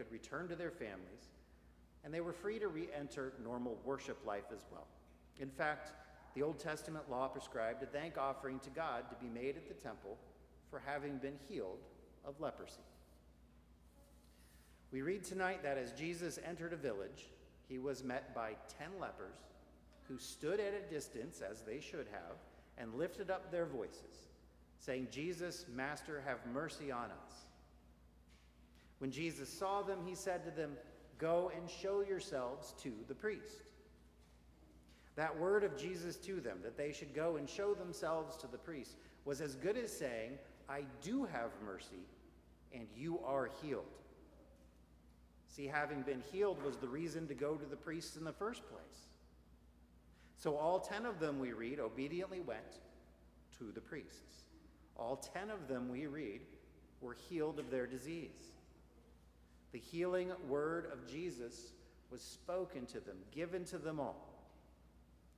could return to their families, and they were free to re-enter normal worship life as well. In fact, the Old Testament law prescribed a thank offering to God to be made at the temple for having been healed of leprosy. We read tonight that as Jesus entered a village, he was met by 10 lepers who stood at a distance, as they should have, and lifted up their voices, saying, "Jesus, Master, have mercy on us." When Jesus saw them, he said to them, "Go and show yourselves to the priest." That word of Jesus to them, that they should go and show themselves to the priest, was as good as saying, "I do have mercy, and you are healed." See, having been healed was the reason to go to the priests in the first place. So all 10 of them, we read, obediently went to the priests. All 10 of them, we read, were healed of their disease. The healing word of Jesus was spoken to them, given to them all.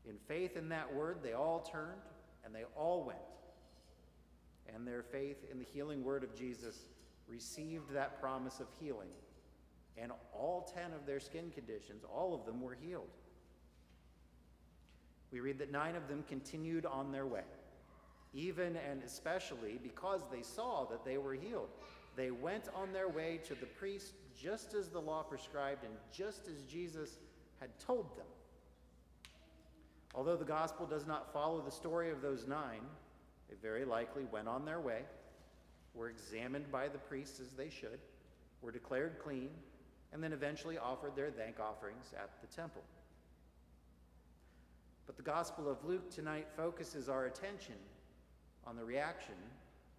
In faith in that word, they all turned and they all went. And their faith in the healing word of Jesus received that promise of healing. And all 10 of their skin conditions, all of them were healed. We read that 9 of them continued on their way, even and especially because they saw that they were healed. They went on their way to the priest just as the law prescribed and just as Jesus had told them. Although the gospel does not follow the story of those 9, they very likely went on their way, were examined by the priests as they should, were declared clean, and then eventually offered their thank offerings at the temple. But the Gospel of Luke tonight focuses our attention on the reaction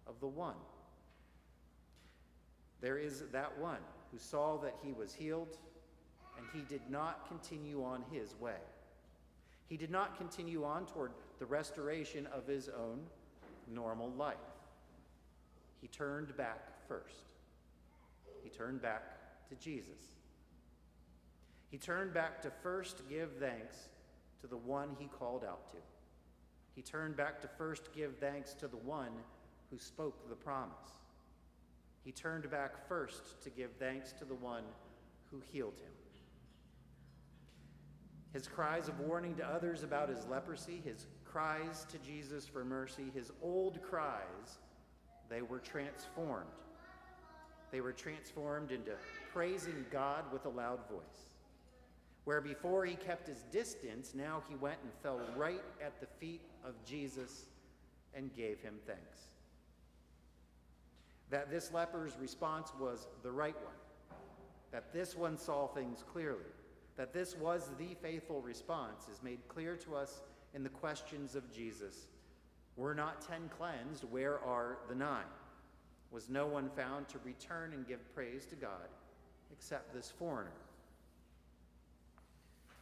of the one. There is that one who saw that he was healed, and he did not continue on his way. He did not continue on toward the restoration of his own normal life. He turned back first. He turned back to Jesus. He turned back to first give thanks to the one he called out to. He turned back to first give thanks to the one who spoke the promise. He turned back first to give thanks to the one who healed him. His cries of warning to others about his leprosy, his cries to Jesus for mercy, his old cries, they were transformed. They were transformed into praising God with a loud voice. Where before he kept his distance, now he went and fell right at the feet of Jesus and gave him thanks. That this leper's response was the right one, that this one saw things clearly, that this was the faithful response is made clear to us in the questions of Jesus. Were not 10 cleansed? Where are the 9? Was no one found to return and give praise to God except this foreigner?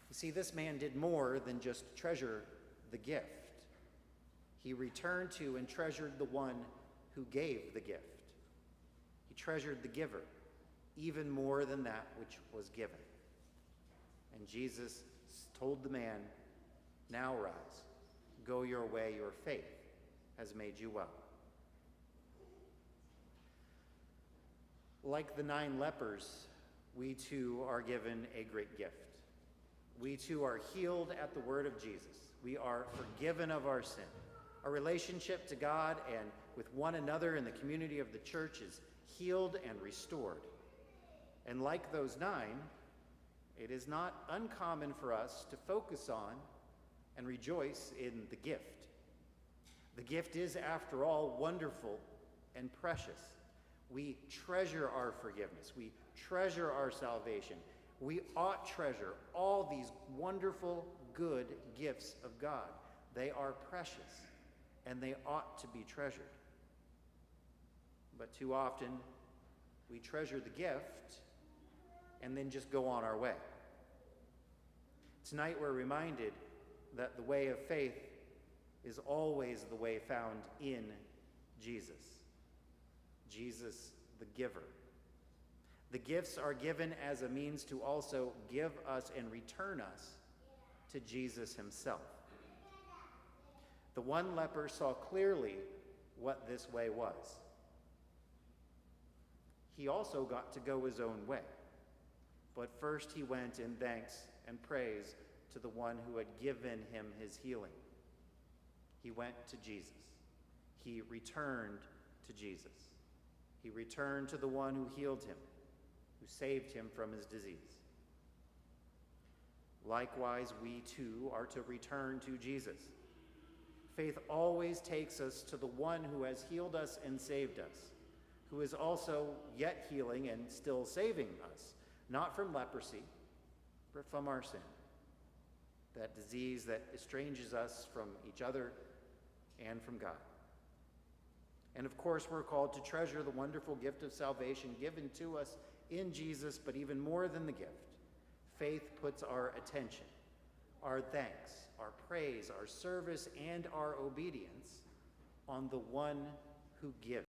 You see, this man did more than just treasure the gift. He returned to and treasured the one who gave the gift. He treasured the giver even more than that which was given. And Jesus told the man, "Now rise, go your way, your faith has made you well." Like the 9 lepers, we too are given a great gift. We too are healed at the word of Jesus. We are forgiven of our sin. Our relationship to God and with one another in the community of the church is healed and restored. And like those 9, it is not uncommon for us to focus on and rejoice in the gift. The gift is, after all, wonderful and precious. We treasure our forgiveness. We treasure our salvation. We ought treasure all these wonderful, good gifts of God. They are precious, and they ought to be treasured. But too often, we treasure the gift and then just go on our way. Tonight, we're reminded that the way of faith is always the way found in Jesus. Jesus, the giver. The gifts are given as a means to also give us and return us to Jesus himself. The one leper saw clearly what this way was. He also got to go his own way. But first he went in thanks and praise to the one who had given him his healing. He went to Jesus. He returned to Jesus. He returned to the one who healed him, who saved him from his disease. Likewise, we too are to return to Jesus. Faith always takes us to the one who has healed us and saved us, who is also yet healing and still saving us, not from leprosy, but from our sin, that disease that estranges us from each other and from God. And of course, we're called to treasure the wonderful gift of salvation given to us in Jesus, but even more than the gift, faith puts our attention, our thanks, our praise, our service, and our obedience on the one who gives.